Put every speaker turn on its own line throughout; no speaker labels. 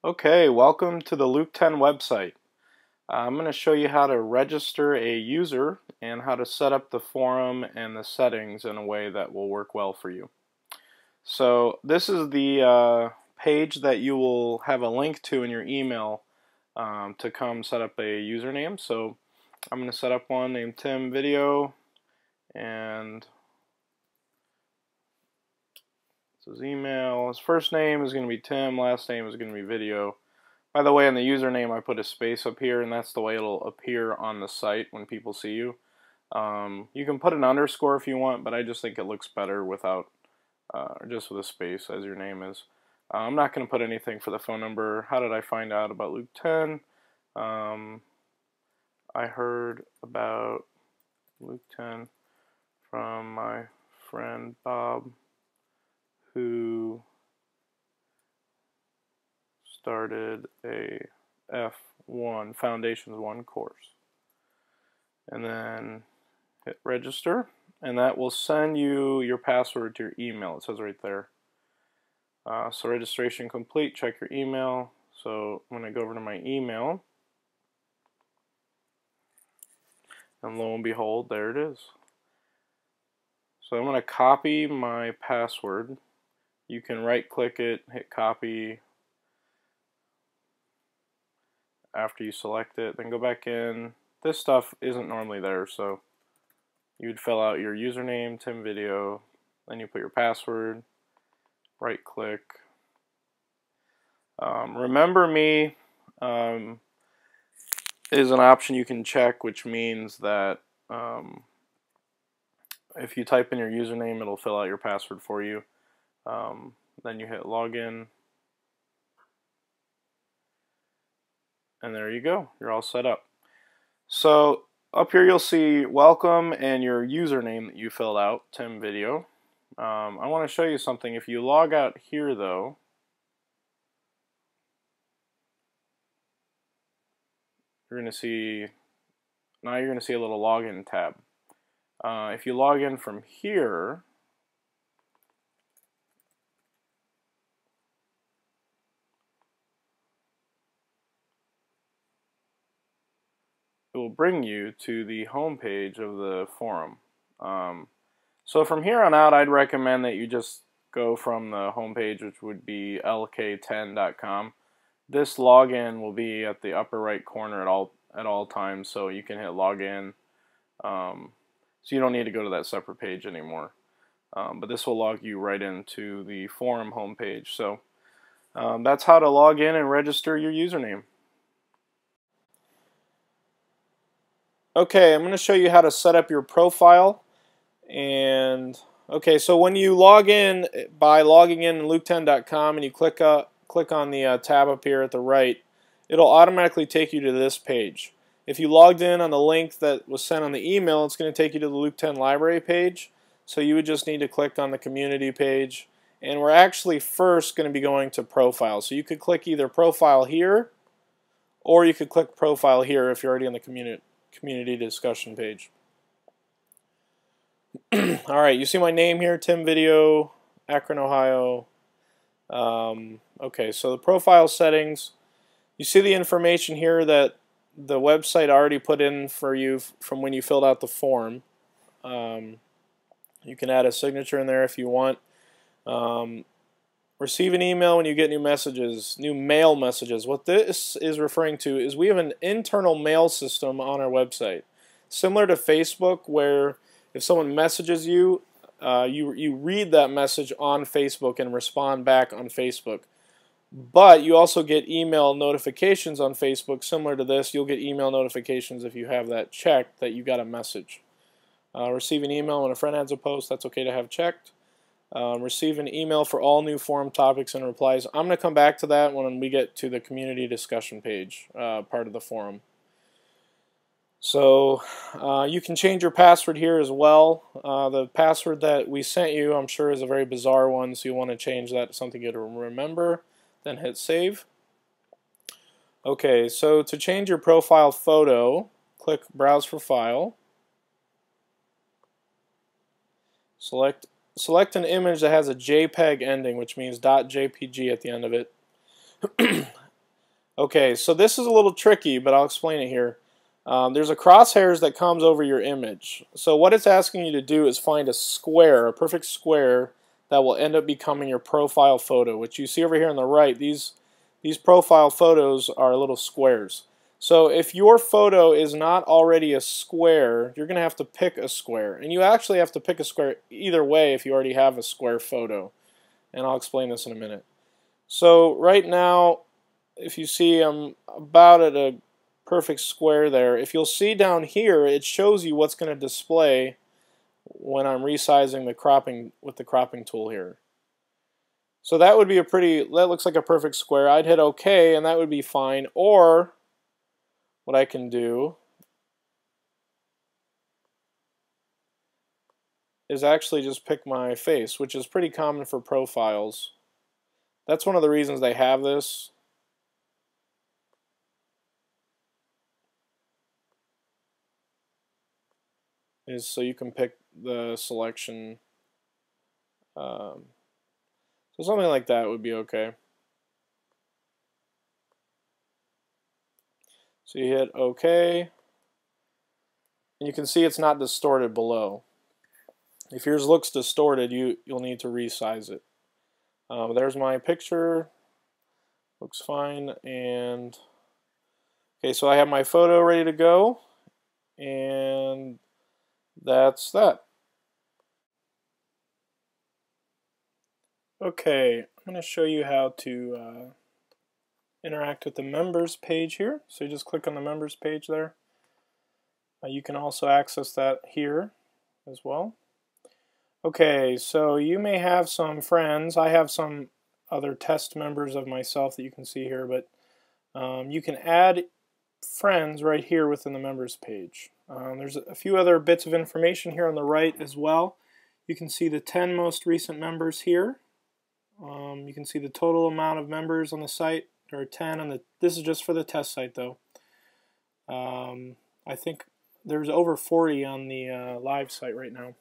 Okay, welcome to the Luke 10 website. I'm going to show you how to register a user and how to set up the forum and the settings in a way that will work well for you. So this is the page that you will have a link to in your email to come set up a username. So I'm going to set up one named Tim Video, and this is email. His first name is going to be Tim, last name is going to be Video. By the way, in the username I put a space up here, and that's the way it'll appear on the site when people see you. You can put an underscore if you want, but I just think it looks better without, just with a space as your name is. I'm not going to put anything for the phone number. How did I find out about Luke 10? I heard about Luke 10 from my friend Bob, who started a F1 Foundations 1 course, and then hit register, and that will send you your password to your email. It says right there. So registration complete. Check your email. So I'm going to go over to my email, and lo and behold, there it is. So I'm going to copy my password. You can right click it, hit copy after you select it, then go back in. This stuff isn't normally there, so you'd fill out your username, Tim Video, then you put your password, right click. Remember Me is an option you can check, which means that if you type in your username, it'll fill out your password for you. Then you hit login, and there you go. You're all set up. So up here you'll see welcome and your username that you filled out, Tim Video. I want to show you something. If you log out here though, you're going to see a little login tab. If you log in from here, it will bring you to the home page of the forum. So from here on out, I'd recommend that you just go from the home page, which would be lk10.com. This login will be at the upper right corner at all times, so you can hit login. So you don't need to go to that separate page anymore. But this will log you right into the forum homepage. So that's how to log in and register your username. Okay, I'm going to show you how to set up your profile. And okay, so when you log in by logging in luke10.com and you click on the tab up here at the right, it'll automatically take you to this page. If you logged in on the link that was sent on the email, it's going to take you to the Luke 10 library page. So you would just need to click on the community page. And we're actually first going to be going to profile. So you could click either profile here, or you could click profile here if you're already on the community discussion page. Alright, you see my name here, Tim Video, Akron, Ohio. Okay, so the profile settings, you see the information here that the website already put in for you from when you filled out the form. You can add a signature in there if you want. Receive an email when you get new messages, new mail messages. What this is referring to is we have an internal mail system on our website, similar to Facebook, where if someone messages you, you read that message on Facebook and respond back on Facebook. But you also get email notifications on Facebook similar to this. You'll get email notifications if you have that checked that you got a message. Receive an email when a friend adds a post, that's okay to have checked. Receive an email for all new forum topics and replies. I'm going to come back to that when we get to the community discussion page, part of the forum. So you can change your password here as well. The password that we sent you, I'm sure, is a very bizarre one, so you want to change that to something you remember. Then hit save. Okay, so to change your profile photo, click Browse for File. Select an image that has a JPEG ending, which means .jpg at the end of it. Okay, so this is a little tricky, but I'll explain it here. There's a crosshairs that comes over your image. So what it's asking you to do is find a square, a perfect square, that will end up becoming your profile photo, which you see over here on the right. These profile photos are little squares. So if your photo is not already a square, you're going to have to pick a square. And you actually have to pick a square either way if you already have a square photo. And I'll explain this in a minute. So right now, if you see, I'm about at a perfect square there. If you'll see down here, it shows you what's going to display when I'm resizing the cropping with the cropping tool here. So that would be that looks like a perfect square. I'd hit OK and that would be fine. Or what I can do is actually just pick my face, which is pretty common for profiles. That's one of the reasons they have this. Is so you can pick the selection. So something like that would be okay. So you hit OK, and you can see it's not distorted below. If yours looks distorted, you'll need to resize it. There's my picture. Looks fine. And okay, so I have my photo ready to go, and that's that. Okay, I'm going to show you how to interact with the members page here. So you just click on the members page there. You can also access that here as well. Okay, so you may have some friends. I have some other test members of myself that you can see here, but you can add friends right here within the members page. There's a few other bits of information here on the right as well. You can see the 10 most recent members here. You can see the total amount of members on the site. There are 10, and this is just for the test site though. I think there's over 40 on the live site right now.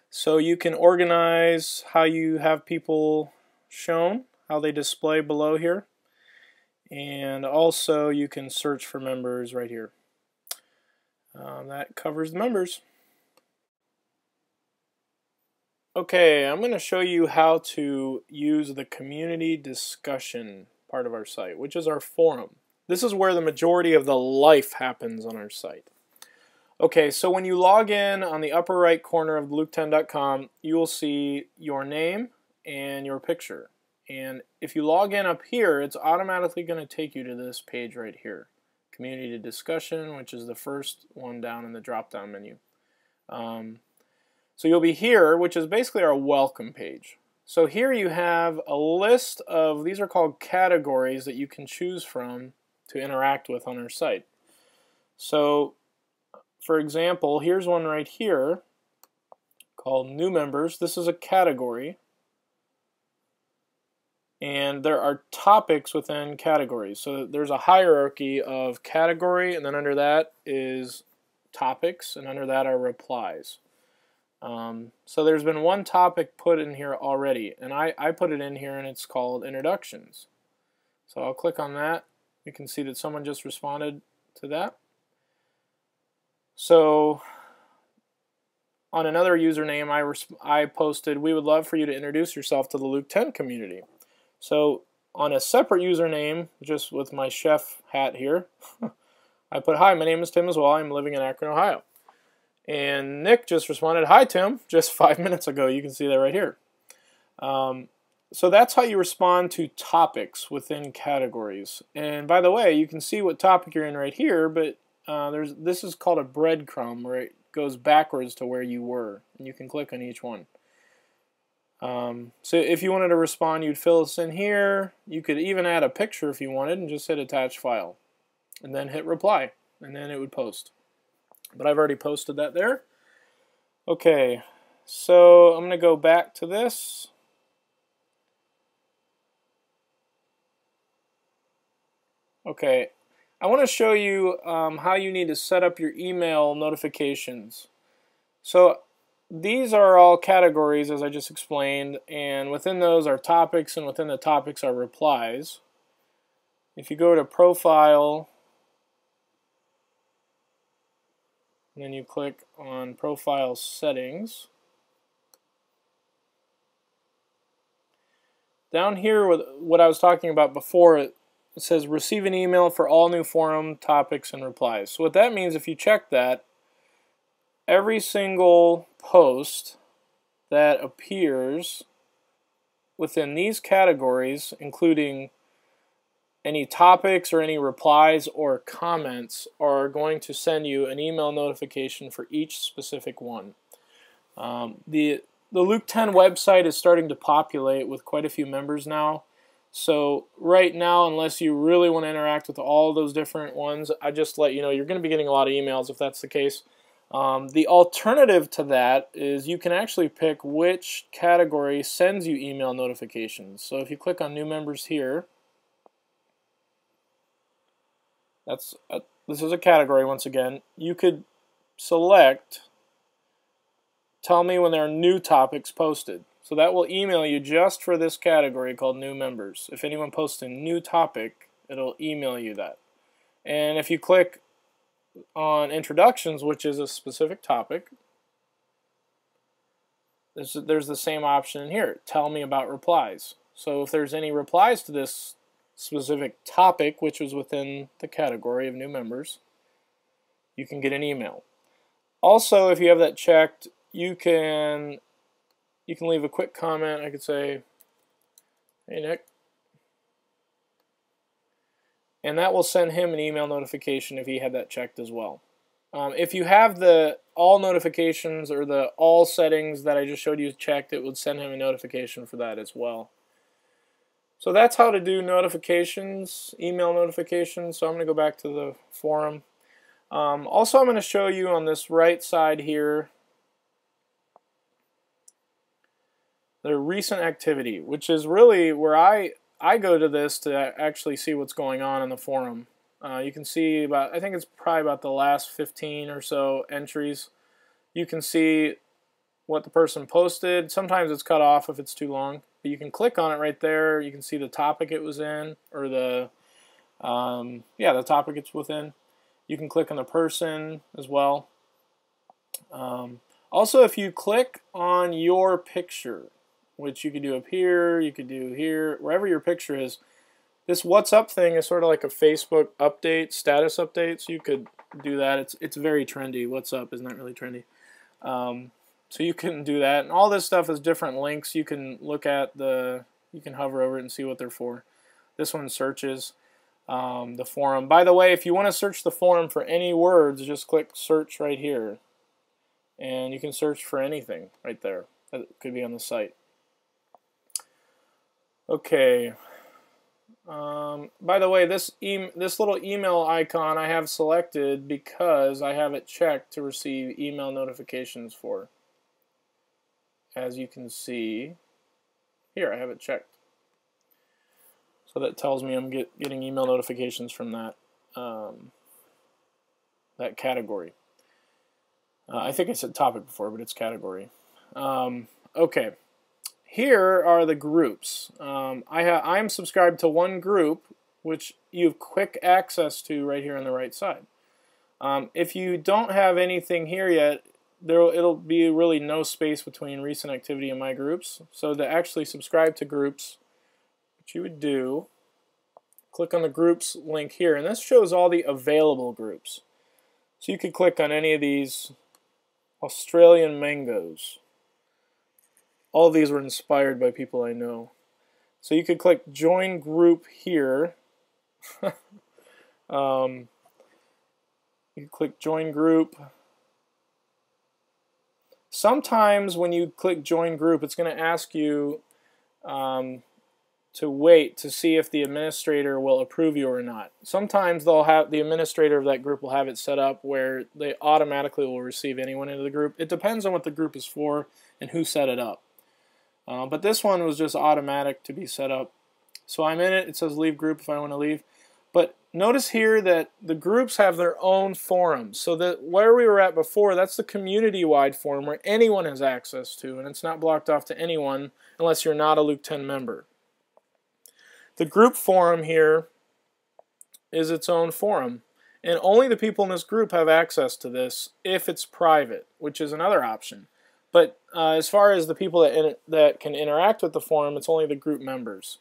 So you can organize how you have people shown, how they display below here, and also you can search for members right here. That covers the members. Okay, I'm going to show you how to use the community discussion part of our site, which is our forum. This is where the majority of the life happens on our site. Okay, so when you log in on the upper right corner of luke10.com, you will see your name and your picture. And if you log in up here, it's automatically going to take you to this page right here. Community discussion, which is the first one down in the drop-down menu. So you'll be here, which is basically our welcome page. So here you have a list of, these are called categories that you can choose from to interact with on our site. So for example, here's one right here called new members. This is a category, and there are topics within categories. So there's a hierarchy of category, and then under that is topics, and under that are replies. So there's been one topic put in here already, and I put it in here, and it's called introductions. So I'll click on that. You can see that someone just responded to that. So on another username I posted, we would love for you to introduce yourself to the Luke 10 community. So on a separate username, just with my chef hat here, I put, hi, my name is Tim as well. I'm living in Akron, Ohio. And Nick just responded, hi Tim, just 5 minutes ago. You can see that right here. So that's how you respond to topics within categories. And by the way, you can see what topic you're in right here, but this is called a breadcrumb, where it goes backwards to where you were. And you can click on each one. So if you wanted to respond, you'd fill this in here. You could even add a picture if you wanted and just hit attach file. And then hit reply. And then it would post. But I've already posted that there. Okay, so I'm going to go back to this. Okay, I want to show you how you need to set up your email notifications. So these are all categories, as I just explained, and within those are topics, and within the topics are replies. if you go to Profile, and then you click on Profile Settings, down here with what I was talking about before, it says receive an email for all new forum topics and replies. So what that means, if you check that, every single post that appears within these categories, including any topics or any replies or comments, are going to send you an email notification for each specific one. The Luke 10 website is starting to populate with quite a few members now. So right now, unless you really want to interact with all those different ones, I just let you know you're going to be getting a lot of emails if that's the case. The alternative to that is you can actually pick which category sends you email notifications. So if you click on new members here, this is a category once again. You could select tell me when there are new topics posted. So that will email you just for this category called new members. If anyone posts a new topic, it'll email you that. And if you click on introductions, which is a specific topic, there's the same option in here. Tell me about replies. So if there's any replies to this specific topic, which was within the category of new members, you can get an email. Also, if you have that checked, you can leave a quick comment. I could say, hey Nick, and that will send him an email notification if he had that checked as well. If you have the all notifications or the all settings that I just showed you checked, it would send him a notification for that as well. So that's how to do notifications, email notifications. So I'm going to go back to the forum. Also, I'm going to show you on this right side here the recent activity, which is really where I go to this to actually see what's going on in the forum. You can see about, I think it's probably about the last 15 or so entries. You can see what the person posted. Sometimes it's cut off if it's too long, but you can click on it right there. You can see the topic it was in, or the topic it's within. You can click on the person as well. Also, if you click on your picture, which you could do up here, you could do here, wherever your picture is. This What's Up thing is sort of like a Facebook update, status update, so you could do that. It's very trendy. What's Up is not really trendy. So you can do that. And all this stuff is different links. You can look at you can hover over it and see what they're for. This one searches the forum. By the way, if you want to search the forum for any words, just click search right here. And you can search for anything right there that could be on the site. Okay. By the way, this little email icon I have selected because I have it checked to receive email notifications for. As you can see, here I have it checked. So that tells me I'm getting email notifications from that that category. I think I said topic before, but it's category. Okay. Here are the groups. I'm subscribed to one group, which you have quick access to right here on the right side. If you don't have anything here yet, it'll be really no space between recent activity and my groups. So to actually subscribe to groups, what you would do, click on the groups link here, and this shows all the available groups. So you could click on any of these Australian mangoes. All of these were inspired by people I know. So you could click join group here. You click join group. Sometimes when you click join group, it's going to ask you to wait to see if the administrator will approve you or not. Sometimes the administrator of that group will have it set up where they automatically will receive anyone into the group. It depends on what the group is for and who set it up. But this one was just automatic to be set up. So I'm in it. It says leave group if I want to leave. But notice here that the groups have their own forums. So that where we were at before, that's the community-wide forum where anyone has access to, and it's not blocked off to anyone unless you're not a Luke 10 member. The group forum here is its own forum. And only the people in this group have access to this if it's private, which is another option. But as far as the people that can interact with the forum, it's only the group members.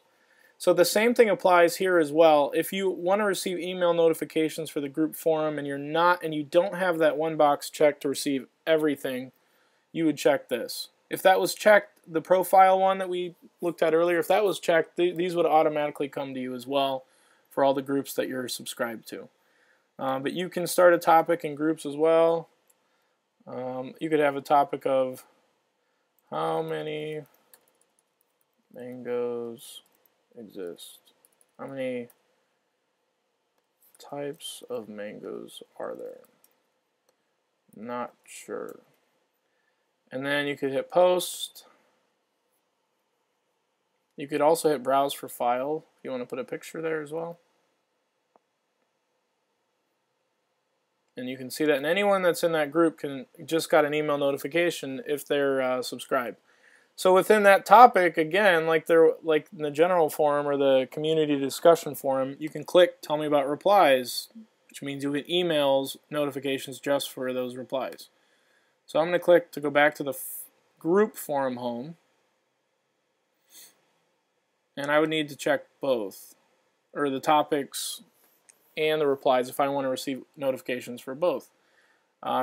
So the same thing applies here as well. If you want to receive email notifications for the group forum and you don't have that one box checked to receive everything, you would check this. If that was checked, the profile one that we looked at earlier, if that was checked, these would automatically come to you as well for all the groups that you're subscribed to. But you can start a topic in groups as well. You could have a topic of how many mangoes exist. How many types of mangoes are there? Not sure. And then you could hit post. You could also hit browse for file if you want to put a picture there as well. And you can see that, and anyone that's in that group just got an email notification if they're subscribed. So within that topic, again, like in the general forum or the community discussion forum, you can click Tell Me About Replies, which means you'll get emails notifications just for those replies. So I'm going to click to go back to the group forum home, and I would need to check both, or the topics and the replies if I want to receive notifications for both.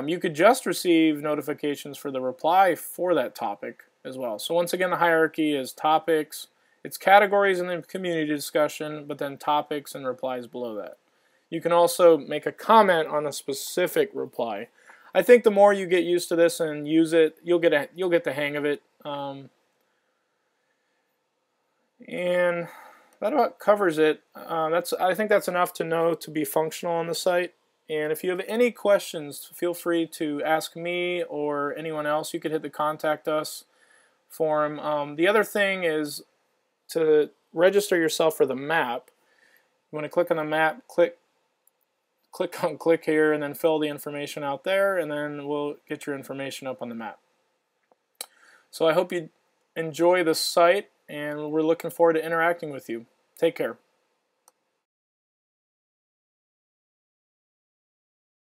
You could just receive notifications for the reply for that topic as well. So once again, the hierarchy is topics, it's categories and then community discussion, but then topics and replies below that. You can also make a comment on a specific reply. I think the more you get used to this and use it, you'll get the hang of it. And that about covers it. I think that's enough to know to be functional on the site. And if you have any questions, feel free to ask me or anyone else. You could hit the Contact Us form. The other thing is to register yourself for the map. You want to click on the map, click here, and then fill the information out there, and then we'll get your information up on the map. So I hope you enjoy the site, and we're looking forward to interacting with you. Take care.